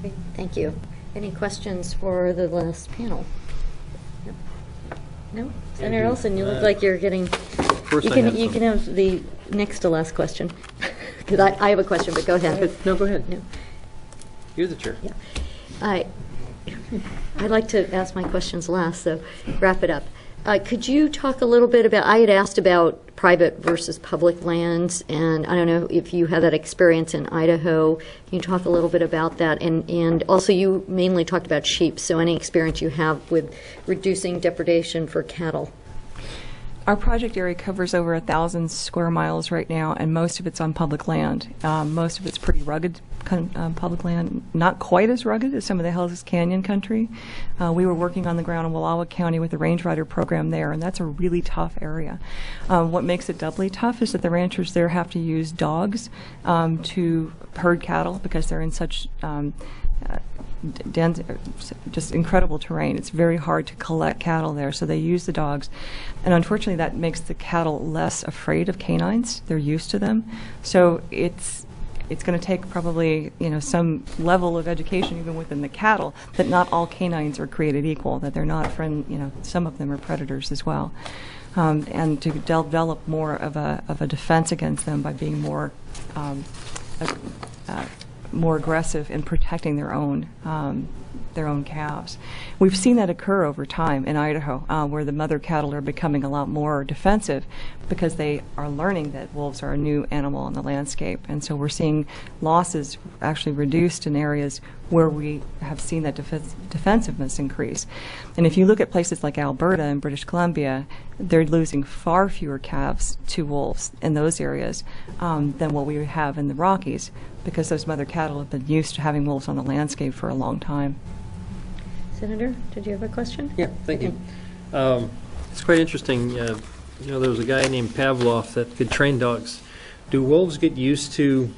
Great, thank you. Any questions for the last panel? No? No? Senator Olson, you look like you're getting... First, you can have the next to last question. Because I have a question, but go ahead. No, go ahead. No. You're the chair. Yeah. I'd like to ask my questions last, so wrap it up. Could you talk a little bit about, I had asked about private versus public lands, and I don't know if you had that experience in Idaho. Can you talk a little bit about that? And also you mainly talked about sheep, so any experience you have with reducing depredation for cattle? Our project area covers over 1,000 square miles right now, and most of it's on public land. Most of it's pretty rugged public land, not quite as rugged as some of the Hells Canyon country. We were working on the ground in Wallowa County with the Range Rider program there, and that's a really tough area. What makes it doubly tough is that the ranchers there have to use dogs to herd cattle because they're in such dense, just incredible terrain. It's very hard to collect cattle there, so they use the dogs. And unfortunately, that makes the cattle less afraid of canines. They're used to them. So it's going to take probably, some level of education even within the cattle that not all canines are created equal, that they're not some of them are predators as well. And to develop more of a defense against them by being more aggressive in protecting their own calves. We've seen that occur over time in Idaho, where the mother cattle are becoming a lot more defensive because they are learning that wolves are a new animal in the landscape. And so we're seeing losses actually reduced in areas where we have seen that defensiveness increase. And if you look at places like Alberta and British Columbia, they're losing far fewer calves to wolves in those areas than what we have in the Rockies, because those mother cattle have been used to having wolves on the landscape for a long time. Senator, did you have a question? Yeah, thank you. It's quite interesting. There was a guy named Pavlov that could train dogs. Do wolves get used to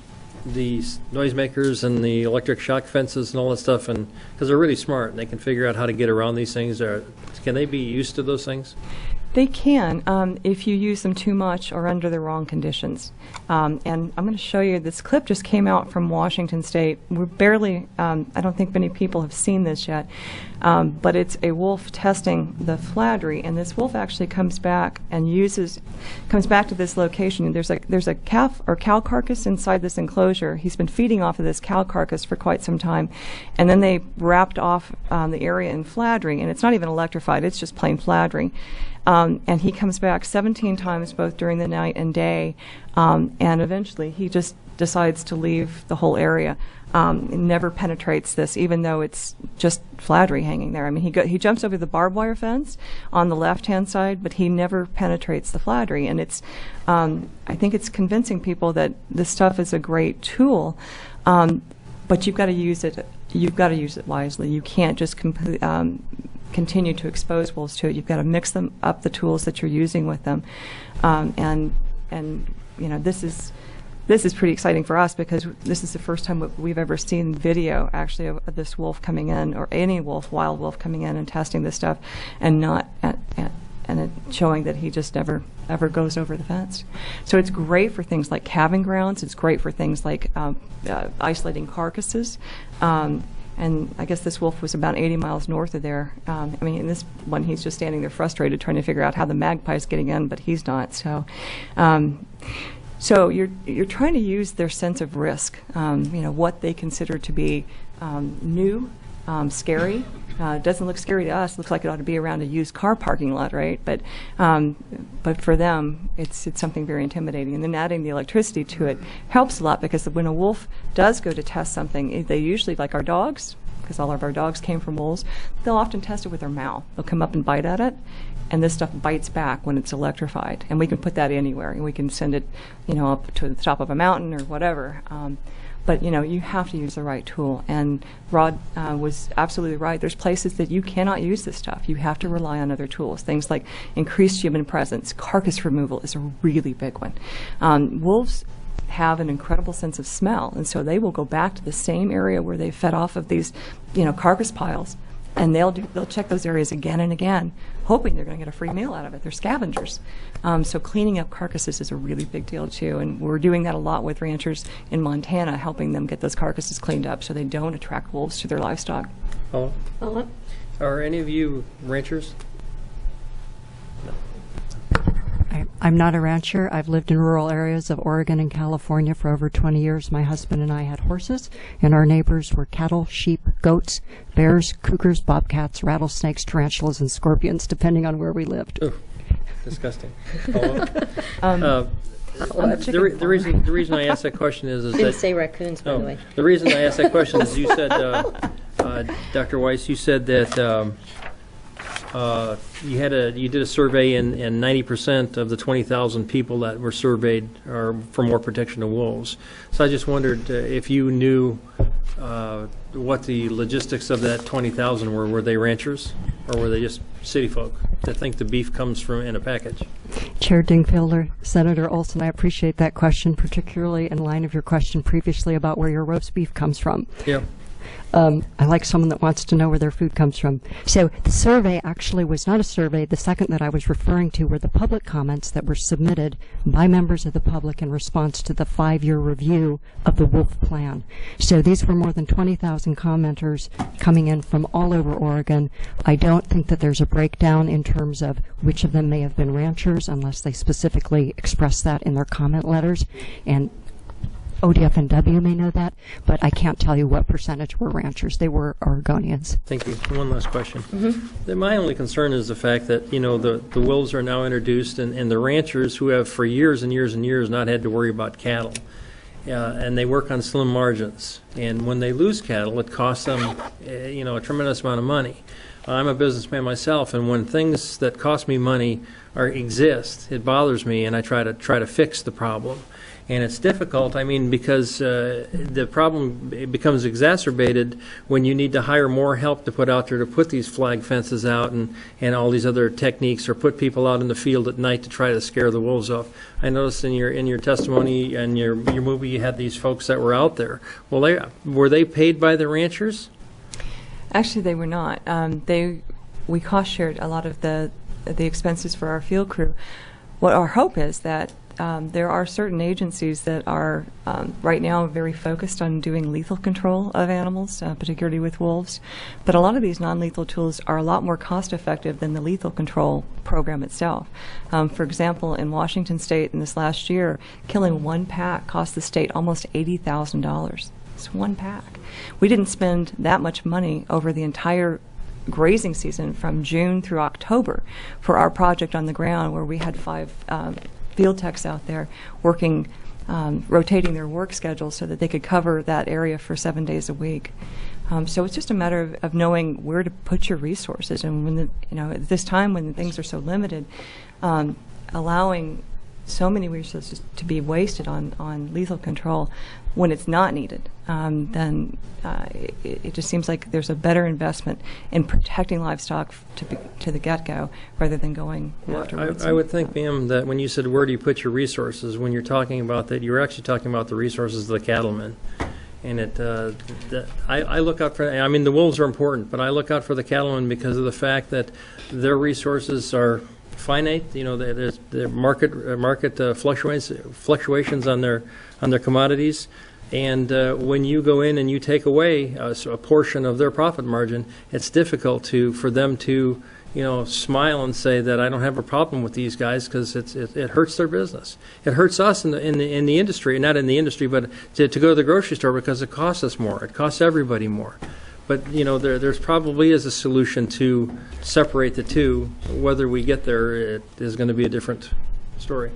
these noisemakers and the electric shock fences and all that stuff? And because they're really smart and they can figure out how to get around these things. Can they be used to those things? They can, if you use them too much or under the wrong conditions. And I'm going to show you, this clip just came out from Washington State. We're barely, I don't think many people have seen this yet, but it's a wolf testing the Fladry, and this wolf actually comes back to this location. There's a calf or cow carcass inside this enclosure. He's been feeding off of this cow carcass for quite some time, and then they wrapped off the area in Fladry, and it's not even electrified, it's just plain Fladry. And he comes back 17 times both during the night and day, and eventually he just decides to leave the whole area. Never penetrates this, even though it's just Fladry hanging there. I mean, he jumps over the barbed wire fence on the left-hand side, but he never penetrates the Fladry. And it's, I think it's convincing people that this stuff is a great tool, but you've got to use it. You've got to use it wisely. You can't just continue to expose wolves to it. You've got to mix them up, the tools that you're using with them, and this is pretty exciting for us because this is the first time we've ever seen video actually of this wolf coming in, or any wild wolf coming in and testing this stuff, and it showing that he just never ever goes over the fence. So it's great for things like calving grounds. It's great for things like isolating carcasses. And I guess this wolf was about 80 miles north of there. In this one, he's just standing there frustrated, trying to figure out how the magpie's getting in, but he's not. So, so you're trying to use their sense of risk, what they consider to be new, scary. It doesn't look scary to us. It looks like it ought to be around a used car parking lot, right? But for them, it's something very intimidating. And then adding the electricity to it helps a lot, because when a wolf does go to test something, they usually, like our dogs, because all of our dogs came from wolves, they'll often test it with their mouth. They'll come up and bite at it, and this stuff bites back when it's electrified. And we can put that anywhere, and we can send it, up to the top of a mountain or whatever. But you have to use the right tool, and Rod was absolutely right. There's places that you cannot use this stuff. You have to rely on other tools. Things like increased human presence, carcass removal is a really big one. Wolves have an incredible sense of smell, and so they will go back to the same area where they fed off of these, carcass piles, And they'll check those areas again and again, hoping they're going to get a free meal out of it. They're scavengers. So cleaning up carcasses is a really big deal, too. And we're doing that a lot with ranchers in Montana, helping them get those carcasses cleaned up so they don't attract wolves to their livestock. Paula? Are any of you ranchers? I'm not a rancher. I've lived in rural areas of Oregon and California for over 20 years. My husband and I had horses, and our neighbors were cattle, sheep, goats, bears, cougars, bobcats, rattlesnakes, tarantulas, and scorpions, depending on where we lived. Ooh, disgusting. The reason I asked that question is Didn't that say raccoons, by the way. the reason I asked that question is you said, Dr. Weiss, you said that you did a survey and 90% of the 20,000 people that were surveyed are for more protection of wolves. So I just wondered if you knew what the logistics of that 20,000 were. Were they ranchers or were they just city folk that think the beef comes from in a package? Chair Dingfelder, Senator Olson, I appreciate that question, particularly in line of your question previously about where your roast beef comes from. Yeah. I like someone that wants to know where their food comes from. So the survey actually was not a survey. The second that I was referring to were the public comments that were submitted by members of the public in response to the 5-year review of the wolf plan. So these were more than 20,000 commenters coming in from all over Oregon. I don't think that there's a breakdown in terms of which of them may have been ranchers unless they specifically express that in their comment letters. And ODF&W may know that, but I can't tell you what percentage were ranchers. They were Oregonians. Thank you. One last question. My only concern is the fact that, the wolves are now introduced and the ranchers who have for years and years and years not had to worry about cattle, and they work on slim margins. And when they lose cattle, it costs them, a tremendous amount of money. I'm a businessman myself, and when things that cost me money exist, it bothers me, and I try to fix the problem. And it's difficult, because the problem becomes exacerbated when you need to hire more help to put out there to put these flag fences out and all these other techniques, or put people out in the field at night to try to scare the wolves off. I noticed in your testimony and your movie you had these folks that were out there. Well, were they paid by the ranchers? Actually, they were not. We cost shared a lot of the expenses for our field crew. What our hope is that there are certain agencies that are right now very focused on doing lethal control of animals, particularly with wolves. But a lot of these non-lethal tools are a lot more cost-effective than the lethal control program itself. For example, in Washington State in this last year, killing one pack cost the state almost $80,000. It's one pack. We didn't spend that much money over the entire grazing season from June through October for our project on the ground, where we had 5 field techs out there working, rotating their work schedule so that they could cover that area for 7 days a week. So it's just a matter of knowing where to put your resources, and when at this time when things are so limited, allowing so many resources to be wasted on lethal control when it's not needed, then it just seems like there's a better investment in protecting livestock to the get-go rather than going afterwards. I would think, ma'am, that when you said where do you put your resources, when you're talking about that, you're actually talking about the resources of the cattlemen. And I look out for, the wolves are important, but I look out for the cattlemen because of the fact that their resources are finite. There's market fluctuations on their commodities, and when you go in and you take away a portion of their profit margin, it's difficult for them to smile and say that I don't have a problem with these guys, because it hurts their business. It hurts us in the industry, not in the industry, but to go to the grocery store, because it costs us more. It costs everybody more. But there's probably is a solution to separate the two. Whether we get there, it is going to be a different story.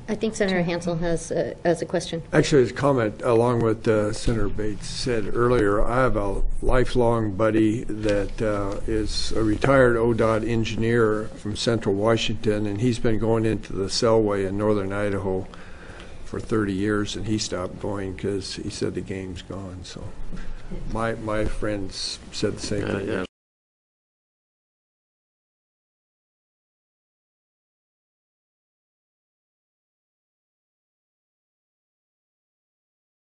I think Senator Hansel has a question. Actually, his comment, along with Senator Bates said earlier, I have a lifelong buddy that is a retired ODOT engineer from Central Washington, and he's been going into the Selway in northern Idaho for 30 years, and he stopped going because he said the game's gone. So my friends said the same thing. Yeah.